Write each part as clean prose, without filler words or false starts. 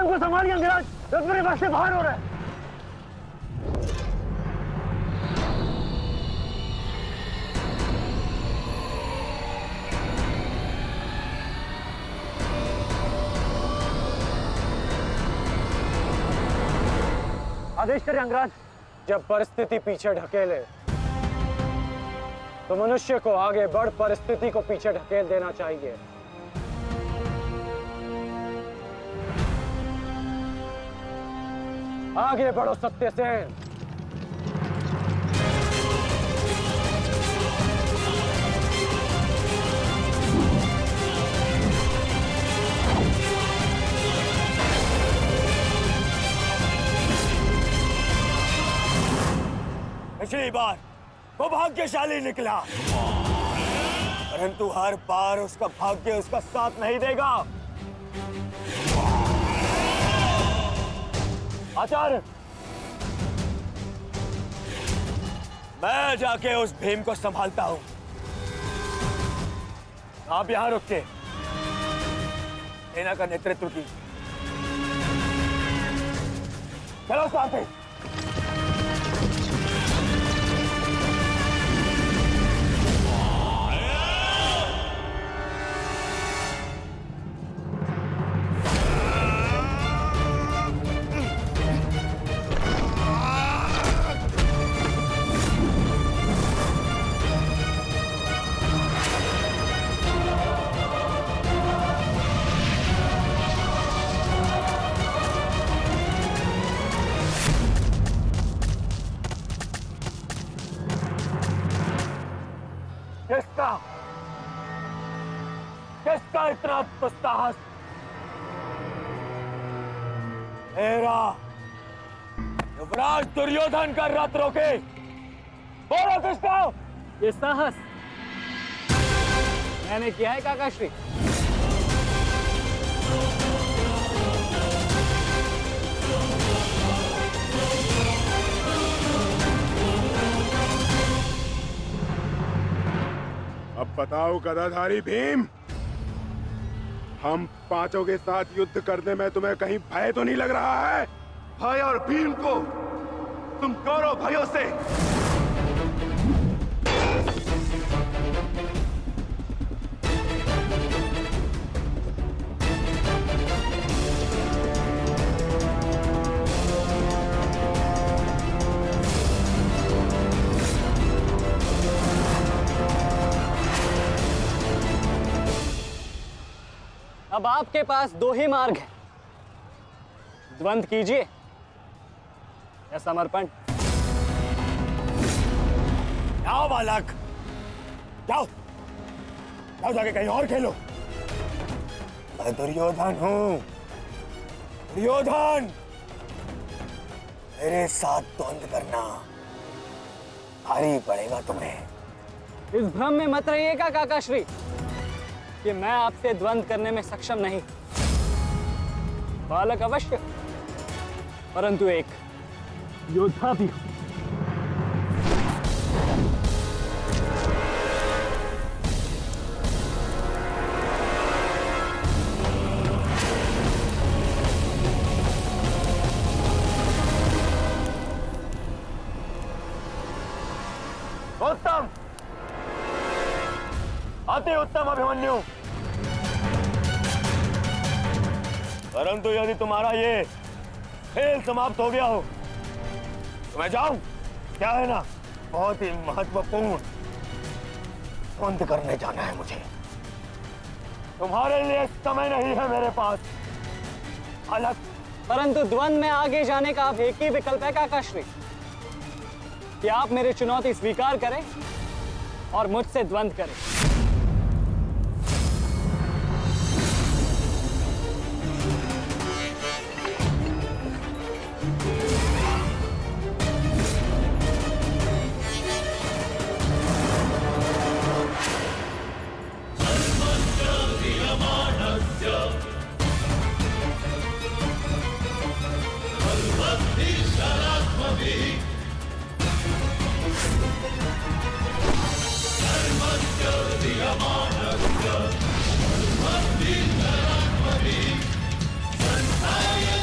स्वयं को संभालिए अंगराज, रथ मेरे वश से बाहर हो रहा है। आदेश करें अंगराज। जब परिस्थिति पीछे ढकेले तो मनुष्य को आगे बढ़ परिस्थिति को पीछे ढकेल देना चाहिए। आगे बढ़ो सत्यसेन। पिछली बार वो भाग्यशाली निकला, परंतु हर बार उसका भाग्य उसका साथ नहीं देगा। आचार्य, मैं जाके उस भीम को संभालता हूं, आप यहां रुक के सेना का नेतृत्व की। चलो साथी। किसका इतना दुस्साहस? मेरा युवराज दुर्योधन का रथ रोके। बोलो किसका? ये साहस मैंने किया है काकाश्री। अब बताओ गदाधारी भीम, हम पांचों के साथ युद्ध करने में तुम्हें कहीं भय तो नहीं लग रहा है? भय और भीम को तुम कौरव भाइयों से अब आपके पास दो ही मार्ग है, द्वंद्व कीजिए या समर्पण। जाओ बालक, जाओ जाओ, जाके कहीं और खेलो। मैं दुर्योधन हूं, दुर्योधन। मेरे साथ द्वंद्व करना भारी पड़ेगा तुम्हें। इस भ्रम में मत रहिएगा काकाश्री कि मैं आपसे द्वंद्व करने में सक्षम नहीं। बालक अवश्य, परंतु एक योद्धा भी हूं। उत्तम, अति उत्तम अभिमन्यु। परंतु यदि तुम्हारा ये खेल समाप्त हो गया हो तो मैं जाऊं? क्या है ना, बहुत ही महत्वपूर्ण द्वंद्व करने जाना है मुझे। तुम्हारे लिए समय नहीं है मेरे पास अलग। परंतु द्वंद्व में आगे जाने का अब एक ही विकल्प है काकाश्री, कि आप मेरी चुनौती स्वीकार करें और मुझसे द्वंद्व करें। Sanjaya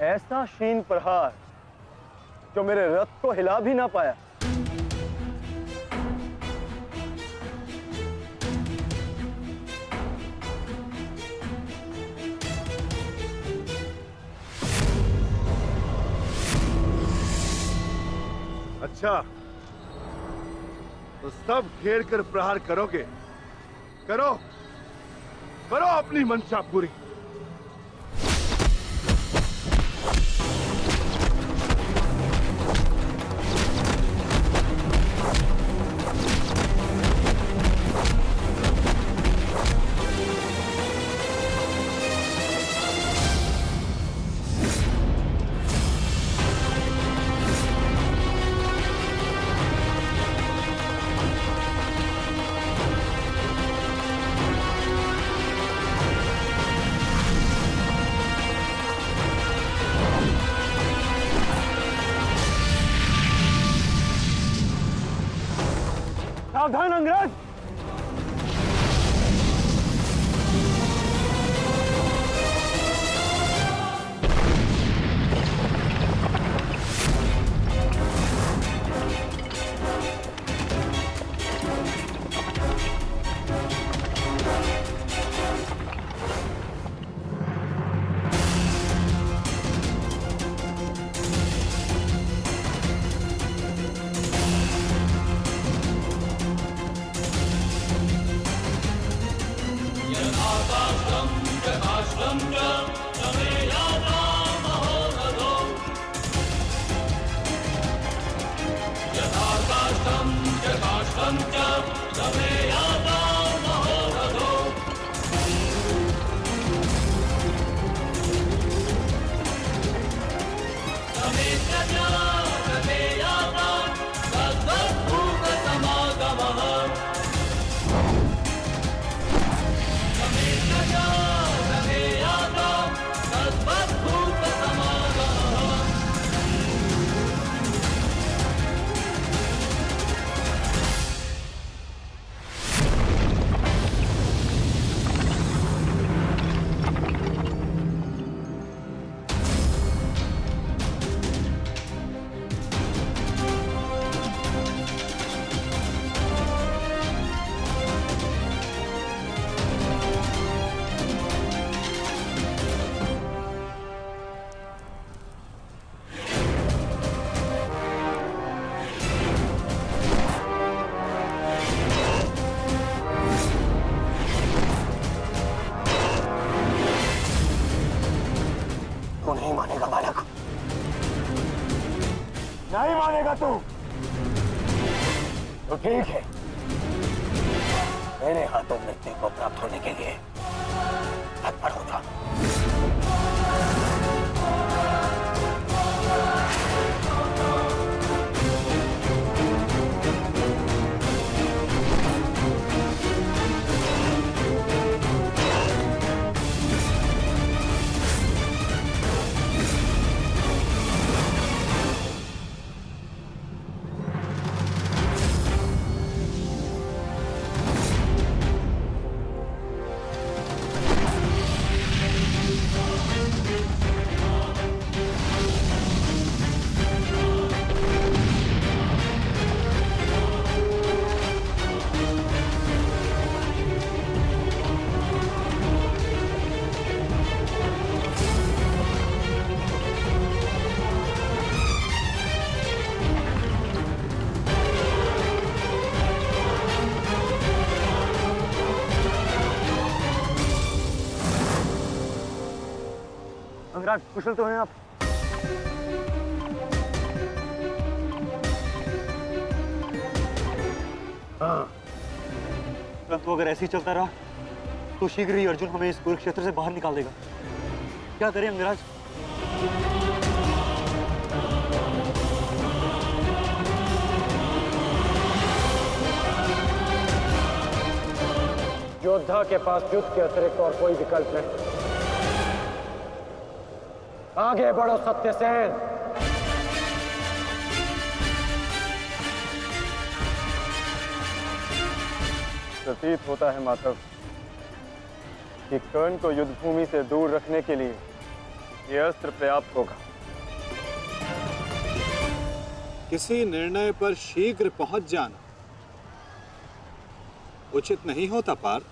ऐसा शीन प्रहार जो मेरे रथ को हिला भी ना पाया। अच्छा, तो सब घेर कर प्रहार करोगे? करो, करो अपनी मंशा पूरी। सावधान अंगराज! तू नहीं मानेगा बालक, नहीं मानेगा तू। तो ठीक है, मेरे हाथों मृत्यु को प्राप्त होने के लिए तत्पर हो जा। अंगराज, कुशल तो हैं आप? हाँ, परंतु अगर ऐसे ही चलता रहा तो शीघ्र ही अर्जुन हमें इस कुरुक्षेत्र से बाहर निकाल देगा। क्या करें अंगराज? योद्धा के पास युद्ध के अतिरिक्त और कोई विकल्प नहीं। आगे बढ़ो सत्यसेन। प्रतीत होता है माधव कि कर्ण को युद्ध भूमि से दूर रखने के लिए ये अस्त्र पर्याप्त होगा। किसी निर्णय पर शीघ्र पहुंच जाना उचित नहीं होता पार्थ।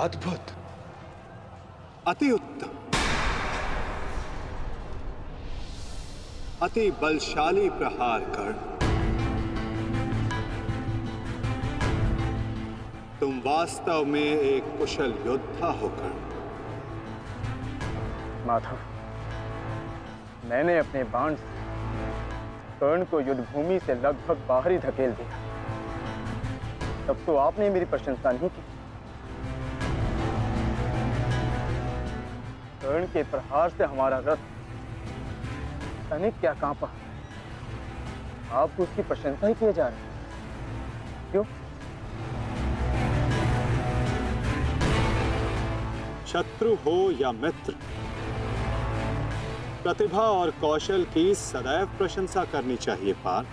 अद्भुत, अति उत्तम, अति बलशाली प्रहार कर्ण। तुम वास्तव में एक कुशल योद्धा हो कर्ण। माधव, मैंने अपने बाण से कर्ण को युद्धभूमि से लगभग बाहर ही धकेल दिया, तब तो आपने मेरी प्रशंसा नहीं की। कर्ण के प्रहार से हमारा रथ तनिक क्या कांपा, आप उसकी प्रशंसा ही किए जा रहे हैं। क्यों? शत्रु हो या मित्र, प्रतिभा और कौशल की सदैव प्रशंसा करनी चाहिए पार्थ।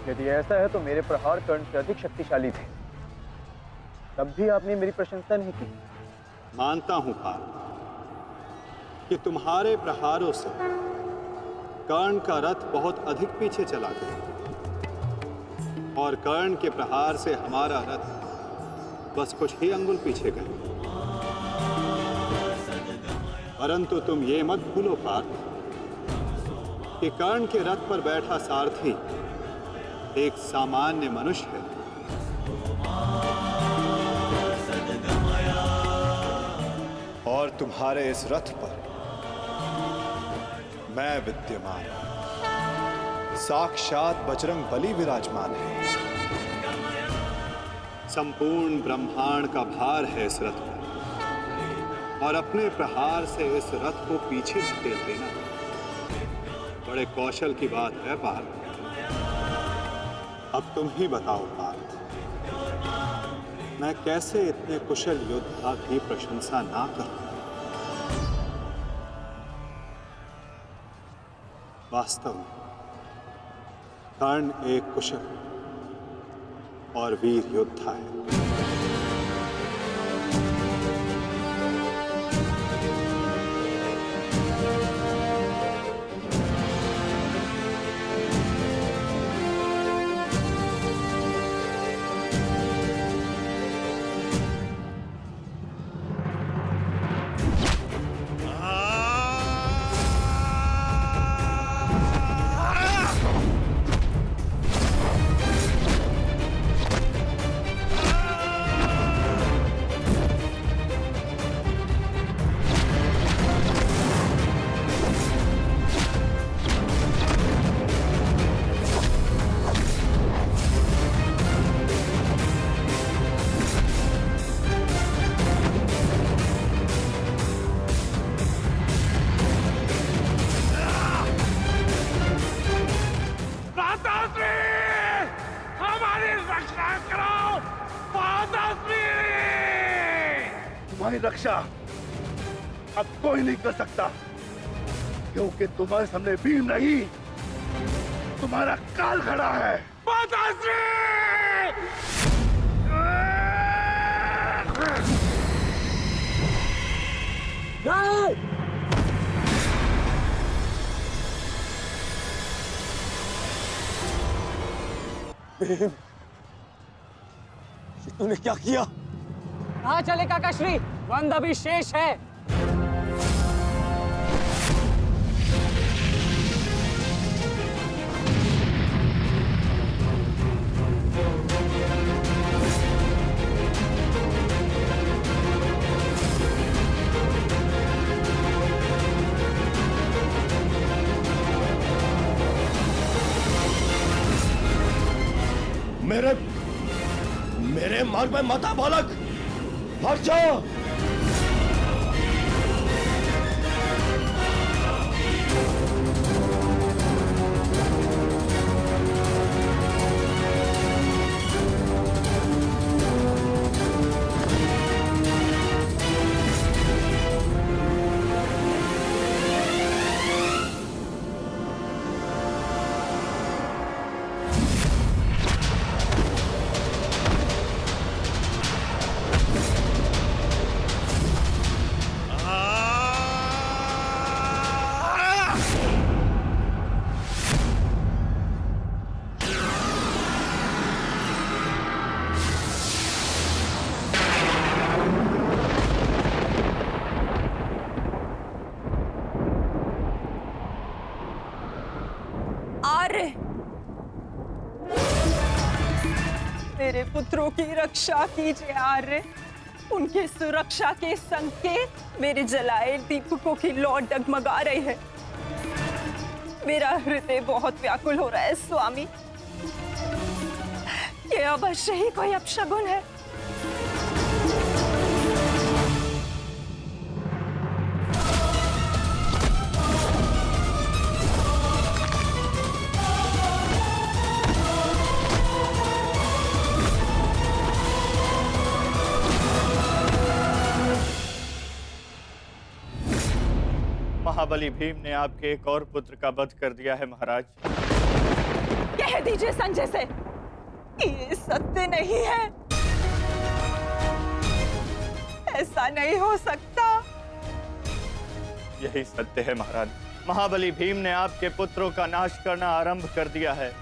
यदि ऐसा है तो मेरे प्रहार कर्ण से अधिक शक्तिशाली थे, तब भी आपने मेरी प्रशंसा नहीं की। मानता हूं पार्थ कि तुम्हारे प्रहारों से कर्ण का रथ बहुत अधिक पीछे चला गया और कर्ण के प्रहार से हमारा रथ बस कुछ ही अंगुल पीछे गए। परंतु तुम ये मत भूलो पार्थ कि कर्ण के रथ पर बैठा सारथी एक सामान्य मनुष्य है। और तुम्हारे इस रथ पर मैं विद्यमान, साक्षात बजरंग बली विराजमान है। संपूर्ण ब्रह्मांड का भार है इस रथ पर और अपने प्रहार से इस रथ को पीछे धकेल देना बड़े कौशल की बात है पार्थ। अब तुम ही बताओ पार्थ, मैं कैसे इतने कुशल योद्धा की प्रशंसा ना करूं? वास्तव में कर्ण एक कुशल और वीर योद्धा है। तुम्हारी रक्षा अब कोई नहीं कर सकता, क्योंकि तुम्हारे सामने भीम नहीं, तुम्हारा काल खड़ा है। तूने क्या किया? कहाँ चले काकाश्री? वंद अभी शेष है। मेरे मार्ग में मत आ बालक, हट जाओ। आर्य, मेरे पुत्रों की रक्षा कीजिए आर्य। उनकी सुरक्षा के संकेत मेरे जलाए दीपकों की लौ डगमगा रही है। मेरा हृदय बहुत व्याकुल हो रहा है स्वामी। ये अवश्य ही कोई अपशगुन है। महाबली भीम ने आपके एक और पुत्र का वध कर दिया है महाराज। कह दीजिए संजय से कि ये सत्य नहीं है। ऐसा नहीं हो सकता। यही सत्य है महाराज। महाबली भीम ने आपके पुत्रों का नाश करना आरंभ कर दिया है।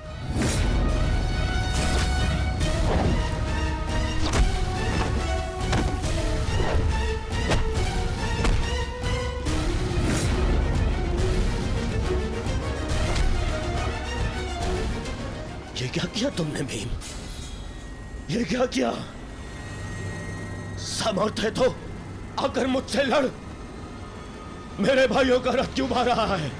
ये क्या किया तुमने भीम? ये क्या किया? समर्थ है तो आकर मुझसे लड़। मेरे भाइयों का रथ क्यों मार रहा है?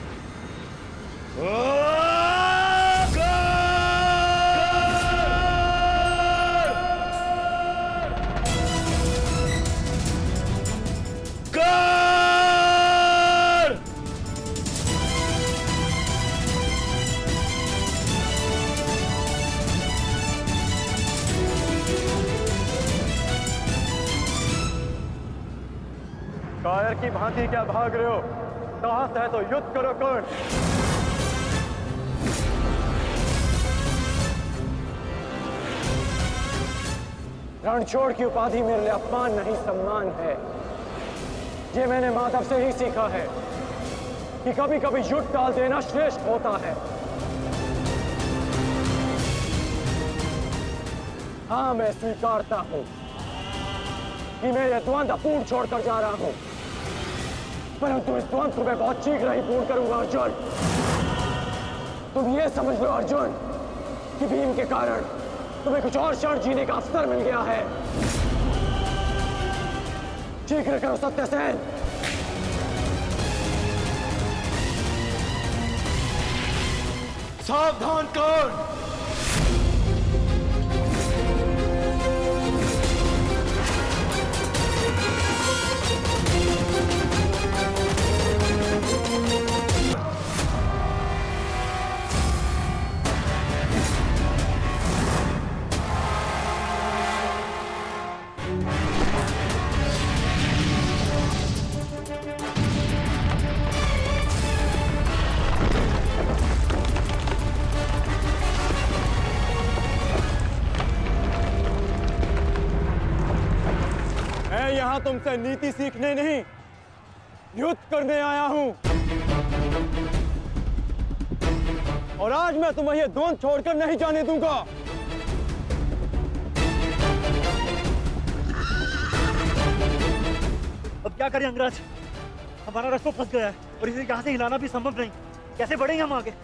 कायर की भांति क्या भाग रहे हो? साहस है तो युद्ध करो कर्ण। रणछोड़ की उपाधि मेरे लिए अपमान नहीं सम्मान है। ये मैंने माधव से ही सीखा है कि कभी कभी युद्ध टाल देना श्रेष्ठ होता है। हाँ, मैं स्वीकारता हूं कि मैं यह द्वंद्व पूर्ण छोड़कर जा रहा हूं, परंतु इस द्वंद्व को मैं बहुत शीघ्र ही पूर्ण करूंगा अर्जुन। तुम ये समझ लो अर्जुन कि भीम के कारण तुम्हें कुछ और क्षण जीने का अवसर मिल गया है। शीघ्र करो सत्यसेन। सावधान कर्ण। मैं यहाँ तुमसे नीति सीखने नहीं, युद्ध करने आया हूँ। और आज मैं तुम्हें ये द्वंद्व छोड़कर नहीं जाने दूंगा। अब क्या करें अंगराज? हमारा रथ तो फंस गया है और इसे यहाँ से हिलाना भी संभव नहीं। कैसे बढ़ेंगे हम आगे?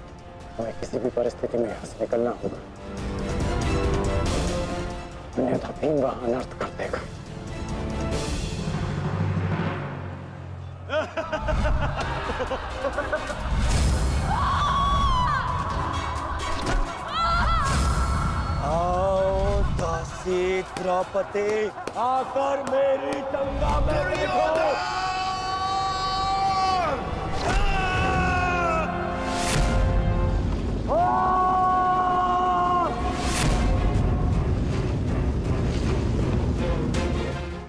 हमें किसी भी परिस्थिति में यहाँ से निकलना होगा, अन्यथा भीम वहां अनर्थ कर देगा। आओ सेनापति आकर मेरी टंगा में बैठो।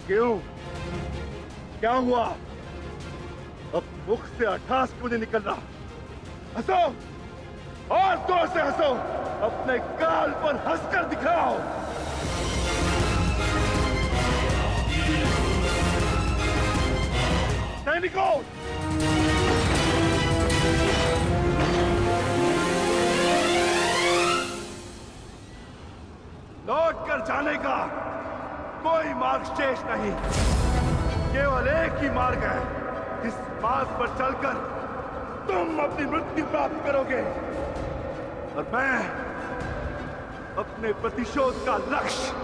क्यों? क्या हुआ? अब मुख से अट्ठास क्यों नहीं निकल रहा? हंसो और जोर से हंसो, अपने गाल पर हंसकर दिखाओ। सैनिकों, लौट कर जाने का कोई मार्ग शेष नहीं, केवल एक ही मार्ग है जिस मार्ग पर चलकर तुम अपनी मृत्यु प्राप्त करोगे, और मैं अपने प्रतिशोध का लक्ष्य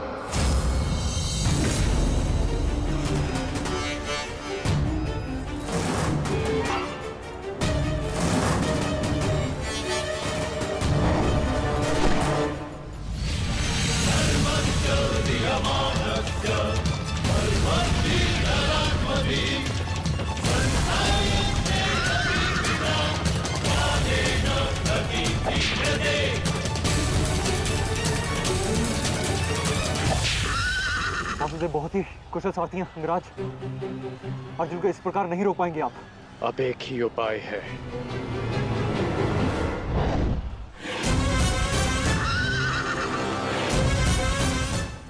आप मुझे बहुत ही कुशल सारथी हैं अंगराज। अर्जुन को इस प्रकार नहीं रोक पाएंगे आप। अब एक ही उपाय है।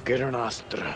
किरणास्त्र।